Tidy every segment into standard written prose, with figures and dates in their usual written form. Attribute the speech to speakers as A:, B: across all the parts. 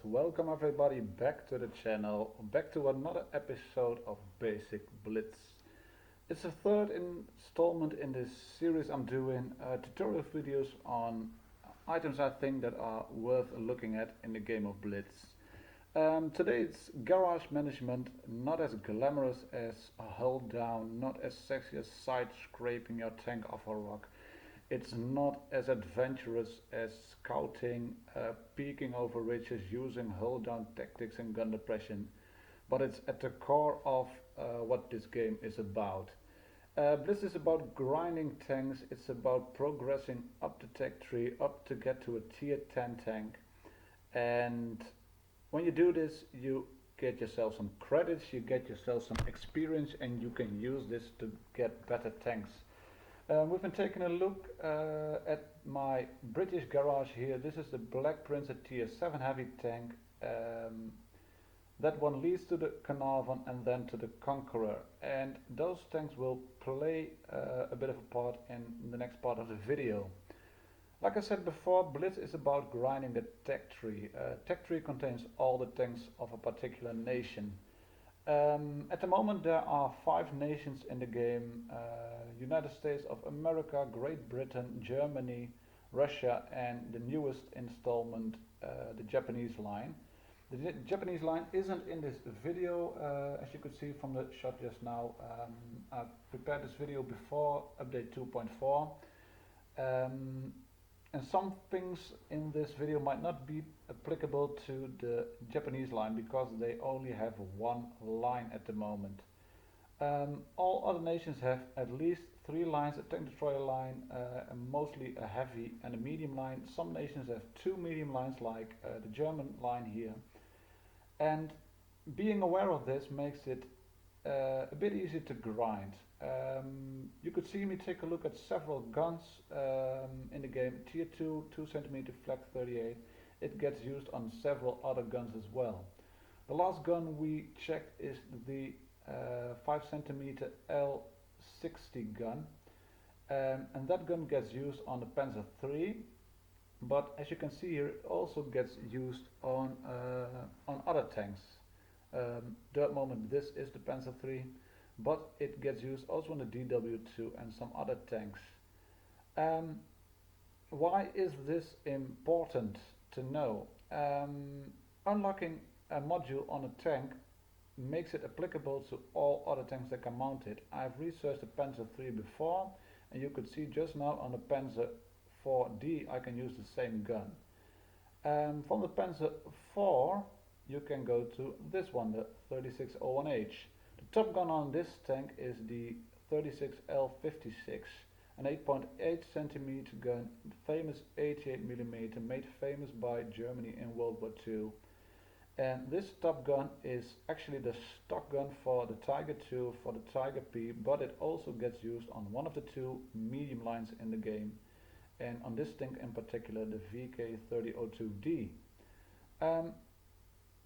A: welcome everybody back to the channel, back to another episode of Basic Blitz. It's the third installment in this series I'm doing tutorial videos on items I think that are worth looking at in the game of Blitz. Today it's garage management, not as glamorous as a hull down, not as sexy as side scraping your tank off a rock. It's not as adventurous as scouting, peeking over ridges, using hull down tactics and gun depression, but it's at the core of what this game is about. Blitz is about grinding tanks, it's about progressing up the tech tree, up to get to a tier 10 tank, and when you do this you get yourself some credits, you get yourself some experience, and you can use this to get better tanks. We've been taking a look at my British garage here. This is the Black Prince, a tier 7 heavy tank. That one leads to the Carnarvon and then to the Conqueror. And those tanks will play a bit of a part in the next part of the video. Like I said before, Blitz is about grinding the tech tree. Tech tree contains all the tanks of a particular nation. At the moment there are 5 nations in the game: United States of America, Great Britain, Germany, Russia, and the newest installment, the Japanese line. The Japanese line isn't in this video, as you could see from the shot just now. I prepared this video before update 2.4. And some things in this video might not be applicable to the Japanese line because they only have one line at the moment. All other nations have at least 3 lines: a tank destroyer line, and mostly a heavy and a medium line. Some nations have 2 medium lines, like the German line here. And being aware of this makes it a bit easier to grind. You could see me take a look at several guns in the game. Tier 2, 2 cm flak 38. It gets used on several other guns as well. The last gun we checked is the 5 cm L60 gun, and that gun gets used on the Panzer III, but as you can see here, it also gets used on other tanks. At moment this is the Panzer III, but it gets used also on the DW2 and some other tanks. Why is this important to know? Unlocking a module on a tank makes it applicable to all other tanks that can mount it. I've researched the Panzer III before, and you could see just now on the Panzer IV-D I can use the same gun. From the Panzer IV you can go to this one, the 3601H. The top gun on this tank is the 36L56, an 8.8 cm gun, famous 88mm, made famous by Germany in World War II. And this top gun is actually the stock gun for the Tiger II, for the Tiger P, but it also gets used on one of the 2 medium lines in the game, and on this tank in particular, the VK3002D.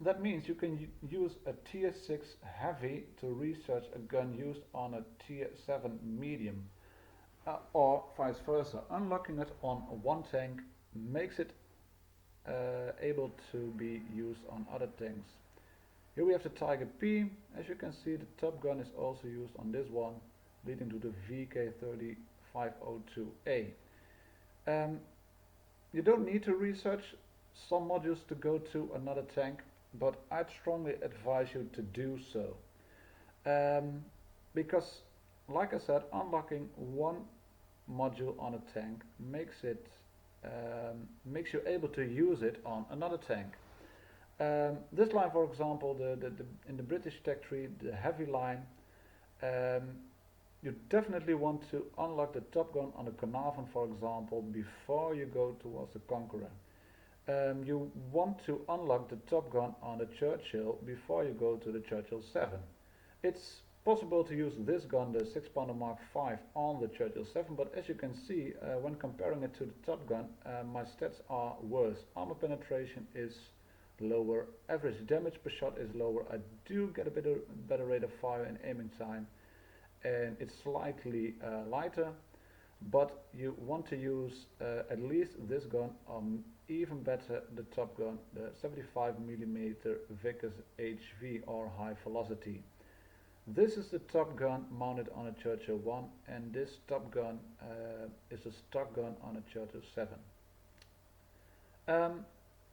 A: That means you can use a tier 6 heavy to research a gun used on a tier 7 medium, or vice versa. Unlocking it on one tank makes it able to be used on other tanks. Here we have the Tiger P. As you can see, the top gun is also used on this one, leading to the VK3502A. You don't need to research some modules to go to another tank, but I'd strongly advise you to do so, because like I said, unlocking one module on a tank makes you able to use it on another tank. This line, for example, in the British tech tree, the heavy line, you definitely want to unlock the top gun on the Carnarvon, for example, before you go towards the Conqueror. You want to unlock the top gun on the Churchill before you go to the Churchill 7. It's possible to use this gun, the 6-pounder Mark V, on the Churchill 7, but as you can see, when comparing it to the top gun, my stats are worse. Armor penetration is lower, average damage per shot is lower, I do get a better rate of fire and aiming time, and it's slightly lighter. but you want to use at least this gun, or even better the top gun, the 75mm Vickers HV or high velocity. This is the top gun mounted on a Churchill 1, and this top gun is a stock gun on a Churchill 7.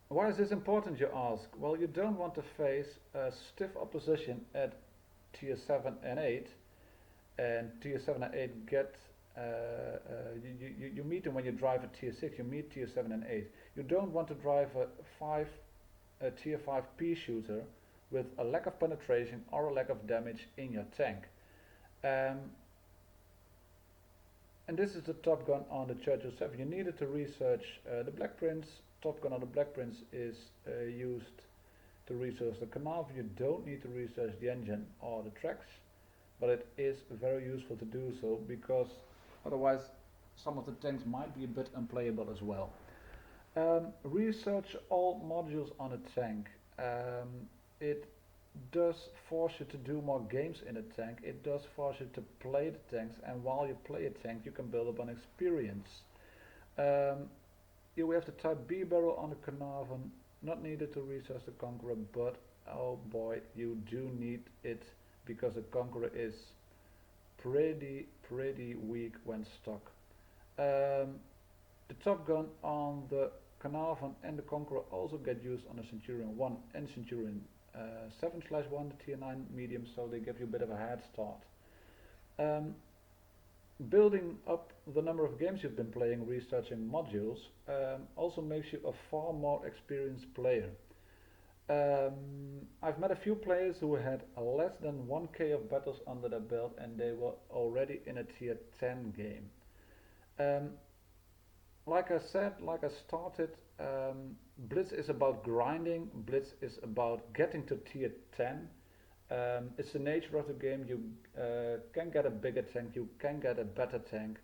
A: Why is this important, you ask? Well, you don't want to face stiff opposition at tier 7 and 8, and tier 7 and 8 get you meet them when you drive a tier 6, you meet tier 7 and 8. You don't want to drive a tier 5 pea shooter with a lack of penetration or a lack of damage in your tank. And this is the top gun on the Churchill 7. You needed to research the Black Prince. Top gun on the Black Prince is used to research the Carnarvon. You don't need to research the engine or the tracks, but it is very useful to do so, because otherwise some of the tanks might be a bit unplayable as well. Research all modules on a tank. It does force you to do more games in a tank. It does force you to play the tanks, and while you play a tank you can build up on experience. You have the Type B barrel on the Carnarvon, not needed to research the Conqueror, but oh boy, you do need it, because the Conqueror is pretty weak when stuck. The top gun on the Carnarvon and the Conqueror also get used on the Centurion 1 and Centurion 7/1, the tier 9 medium, so they give you a bit of a head start. Building up the number of games you've been playing researching modules also makes you a far more experienced player. I've met a few players who had less than 1k of battles under their belt, and they were already in a tier 10 game. Like I said, like I started, Blitz is about grinding. Blitz is about getting to tier 10. It's the nature of the game. You can get a bigger tank, you can get a better tank,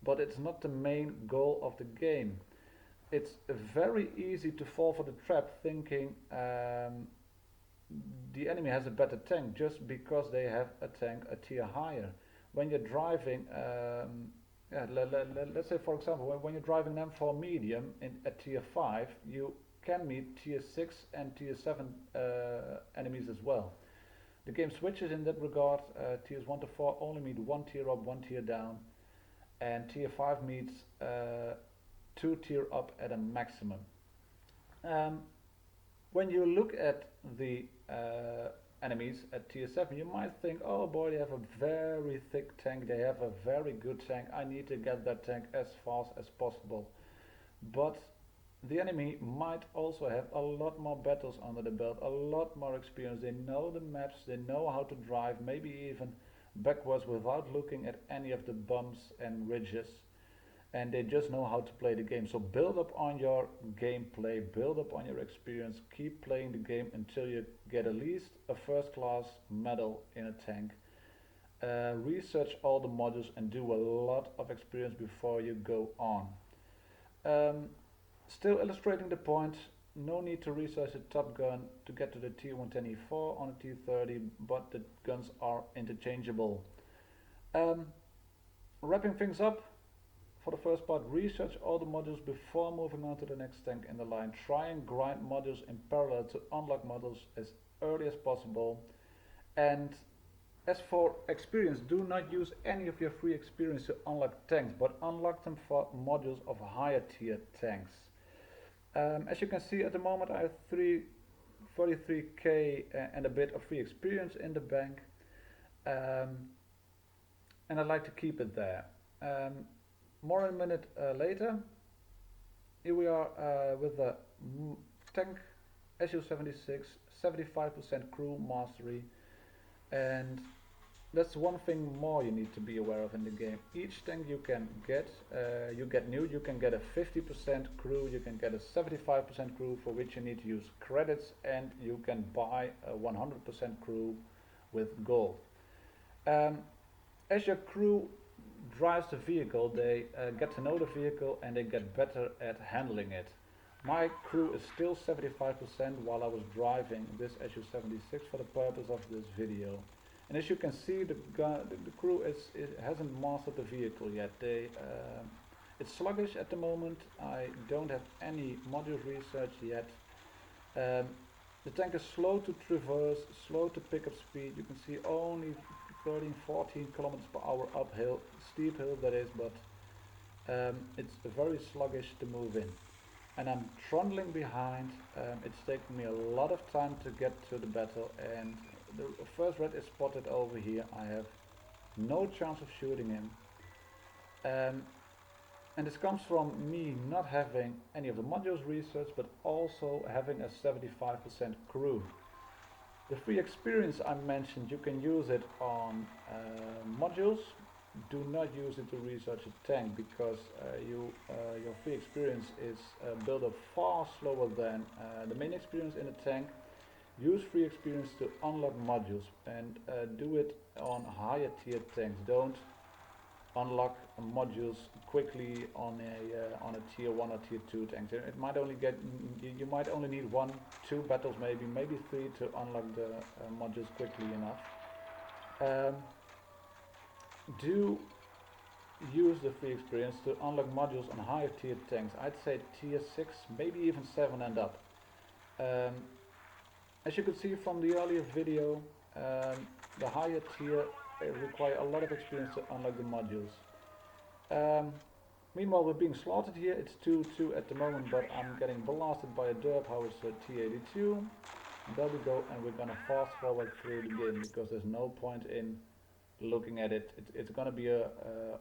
A: but it's not the main goal of the game. It's very easy to fall for the trap thinking the enemy has a better tank just because they have a tank a tier higher. When you're driving, let's say for example, when you're driving an M4 medium at tier 5, you can meet tier 6 and tier 7 enemies as well. The game switches in that regard. Tiers 1 to 4 only meet 1 tier up, 1 tier down, and tier 5 meets 2 tier up at a maximum. When you look at the enemies at tier 7, you might think, oh boy, they have a very thick tank, they have a very good tank, I need to get that tank as fast as possible. But the enemy might also have a lot more battles under the belt, a lot more experience. They know the maps, they know how to drive, maybe even backwards without looking at any of the bumps and ridges, and they just know how to play the game. So build up on your gameplay, build up on your experience, keep playing the game until you get at least a first class medal in a tank. Research all the modules and do a lot of experience before you go on. Still illustrating the point, no need to research a top gun to get to the tier 110E4 on a tier 30, but the guns are interchangeable. Wrapping things up, for the first part, research all the modules before moving on to the next tank in the line. Try and grind modules in parallel to unlock modules as early as possible. And as for experience, do not use any of your free experience to unlock tanks, but unlock them for modules of higher tier tanks. As you can see, at the moment I have 33k and a bit of free experience in the bank, and I'd like to keep it there. More than a minute later, here we are with the tank SU-76, 75% crew mastery, and that's one thing more you need to be aware of in the game. Each tank you can get, you can get a 50% crew, you can get a 75% crew, for which you need to use credits, and you can buy a 100% crew with gold. As your crew drives the vehicle, they get to know the vehicle and they get better at handling it. My crew is still 75% while I was driving this SU-76 for the purpose of this video. And as you can see, the crew hasn't mastered the vehicle yet. It's sluggish at the moment. I don't have any module research yet. The tank is slow to traverse, slow to pick up speed. You can see only 13, 14 kilometers per hour uphill, steep hill that is, but it's very sluggish to move in. And I'm trundling behind. It's taken me a lot of time to get to the battle, and the first red is spotted over here. I have no chance of shooting him. And this comes from me not having any of the modules research, but also having a 75% crew. The free experience I mentioned, you can use it on modules. Do not use it to research a tank, because your free experience is built up far slower than the main experience in a tank. Use free experience to unlock modules, and do it on higher tier tanks. Don't unlock modules quickly on a tier 1 or tier 2 tank. It might only get, you might only need 1, 2 battles, maybe 3 to unlock the modules quickly enough. Do use the free experience to unlock modules on higher tier tanks. I'd say tier 6, maybe even 7 and up. As you could see from the earlier video, the higher tier require a lot of experience to unlock the modules. Meanwhile, we're being slaughtered here. It's 2-2 at the moment, but I'm getting blasted by a derp howitzer T-82. And there we go, and we're gonna fast forward through the game, because there's no point in looking at it. It's gonna be a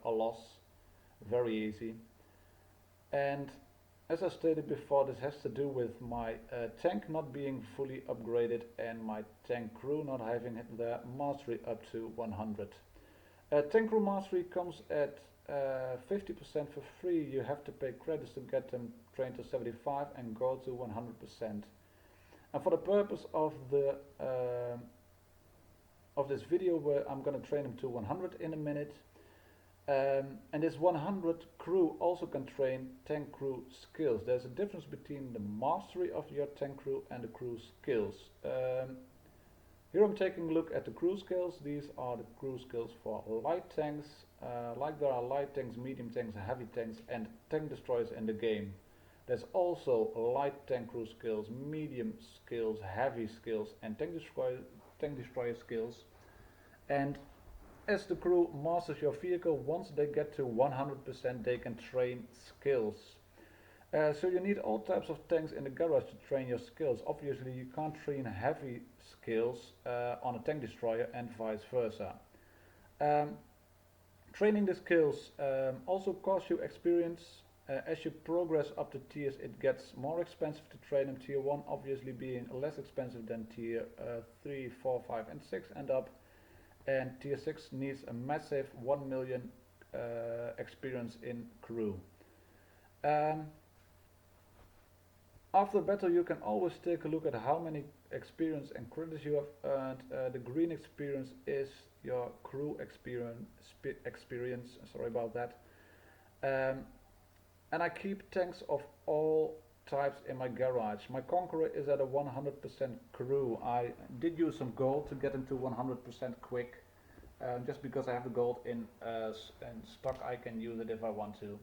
A: loss, very easy. And as I stated before, this has to do with my tank not being fully upgraded and my tank crew not having their mastery up to 100. Tank crew mastery comes at 50% for free. You have to pay credits to get them trained to 75 and go to 100%. And for the purpose of this video, where I'm going to train them to 100 in a minute, and this 100 crew also can train tank crew skills. There's a difference between the mastery of your tank crew and the crew skills. Here I'm taking a look at the crew skills. These are the crew skills for light tanks, like there are light tanks, medium tanks, heavy tanks and tank destroyers in the game. There's also light tank crew skills, medium skills, heavy skills and tank destroyer skills. And as the crew masters your vehicle, once they get to 100%, they can train skills. So you need all types of tanks in the garage to train your skills. Obviously you can't train heavy skills on a tank destroyer and vice versa. Training the skills also costs you experience. As you progress up the tiers, it gets more expensive to train them. Tier 1 obviously being less expensive than tier 3, 4, 5 and 6 and up. And tier 6 needs a massive 1 million experience in crew. After battle you can always take a look at how many experience and credits you have earned. The green experience is your crew experience, sorry about that. And I keep tanks of all types in my garage. My Conqueror is at a 100% crew. I did use some gold to get into 100% quick. Just because I have the gold in stock, I can use it if I want to.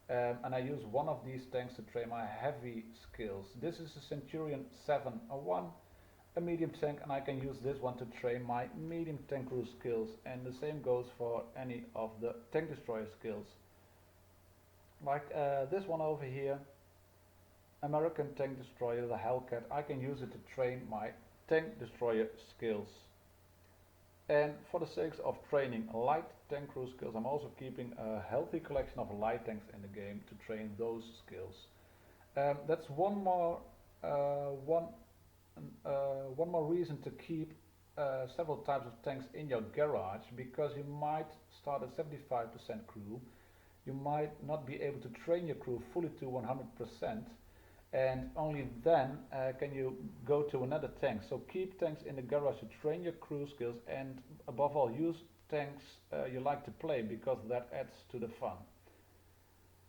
A: And I use one of these tanks to train my heavy skills. This is a Centurion 701, a medium tank, and I can use this one to train my medium tank crew skills. And the same goes for any of the tank destroyer skills. Like this one over here, American tank destroyer, the Hellcat. I can use it to train my tank destroyer skills. And for the sake of training light tank crew skills, I'm also keeping a healthy collection of light tanks in the game to train those skills. That's one more reason to keep several types of tanks in your garage, because you might start at 75% crew. You might not be able to train your crew fully to 100%, and only then can you go to another tank. So keep tanks in the garage to train your crew skills, and above all use tanks you like to play, because that adds to the fun.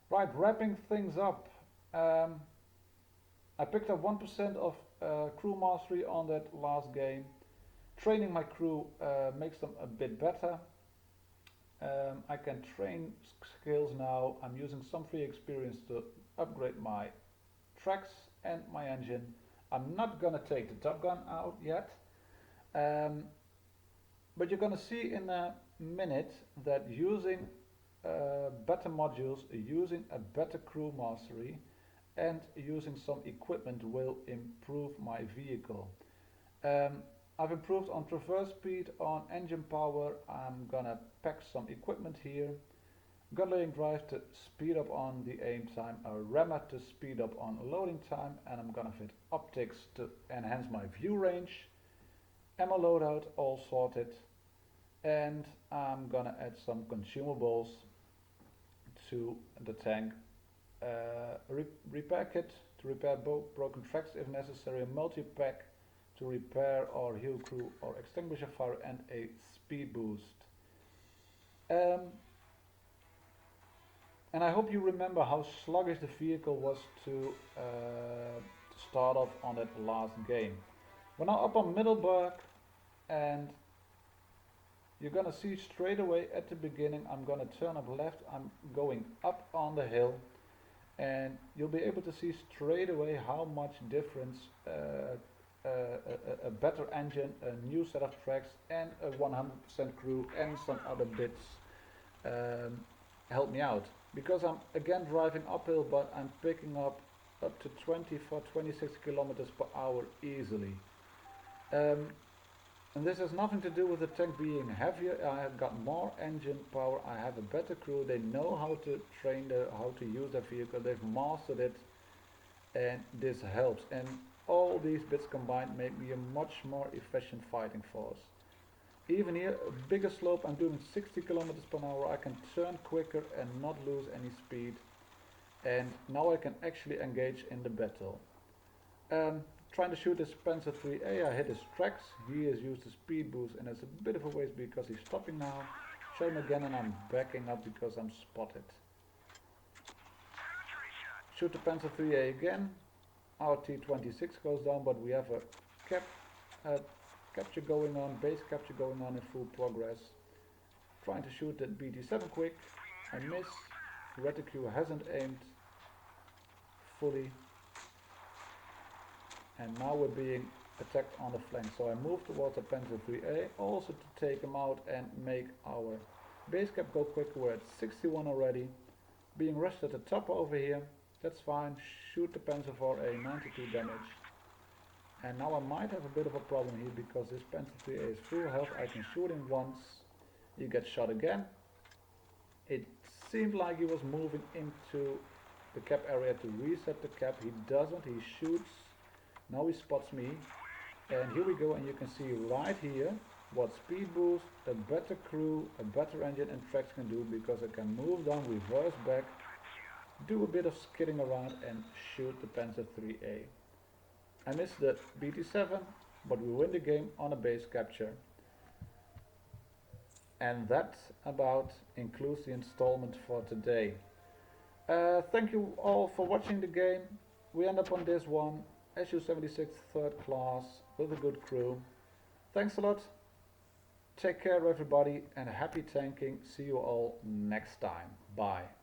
A: Right, wrapping things up. I picked up 1% of crew mastery on that last game. Training my crew makes them a bit better. I can train skills now. I'm using some free experience to upgrade my tracks and my engine. I'm not gonna take the Top Gun out yet, but you're gonna see in a minute that using better modules, using a better crew mastery, and using some equipment will improve my vehicle. I've improved on traverse speed, on engine power. I'm gonna pack some equipment here. Gun-loading drive to speed up on the aim time, a rammer to speed up on loading time, and I'm gonna fit optics to enhance my view range. Ammo loadout all sorted, and I'm gonna add some consumables to the tank. Repair kit to repair broken tracks if necessary, a multi-pack to repair or heal crew or extinguisher fire, and a speed boost. And I hope you remember how sluggish the vehicle was to start off on that last game. We're now up on Middleburg, and you're gonna see straight away at the beginning, I'm gonna turn up left, I'm going up on the hill, and you'll be able to see straight away how much difference a better engine, a new set of tracks, and a 100% crew and some other bits help me out. Because I'm again driving uphill, but I'm picking up to 26 kilometers per hour easily. And this has nothing to do with the tank being heavier. I have got more engine power, I have a better crew, they know how to train, how to use their vehicle, they've mastered it, and this helps. And all these bits combined make me a much more efficient fighting force. Even here, a bigger slope, I'm doing 60 kilometers per hour, I can turn quicker and not lose any speed. And now I can actually engage in the battle. Trying to shoot this Panzer 3A, I hit his tracks, he has used the speed boost, and it's a bit of a waste because he's stopping now. Show him again, and I'm backing up because I'm spotted. Shoot the Panzer 3A again, our T-26 goes down, but we have a capture going on, base capture going on in full progress. Trying to shoot that BT-7 quick, I miss, reticule hasn't aimed fully. And now we're being attacked on the flank, so I move towards the Panzer 3A, also to take him out and make our base cap go quicker. We're at 61 already, being rushed at the top over here, that's fine, shoot the Panzer 4A, 92 damage. And now I might have a bit of a problem here, because this Panzer 3A is full health, I can shoot him once, he gets shot again. It seemed like he was moving into the cap area to reset the cap, he doesn't, he shoots. Now he spots me, and here we go, and you can see right here what speed boost, a better crew, a better engine and tracks can do, because I can move down, reverse back, do a bit of skidding around and shoot the Panzer 3A. I missed the BT-7, but we win the game on a base capture. And that about concludes the installment for today. Thank you all for watching the game. We end up on this one. Su-76 third class with a good crew. Thanks a lot. Take care everybody, and happy tanking. See you all next time. Bye.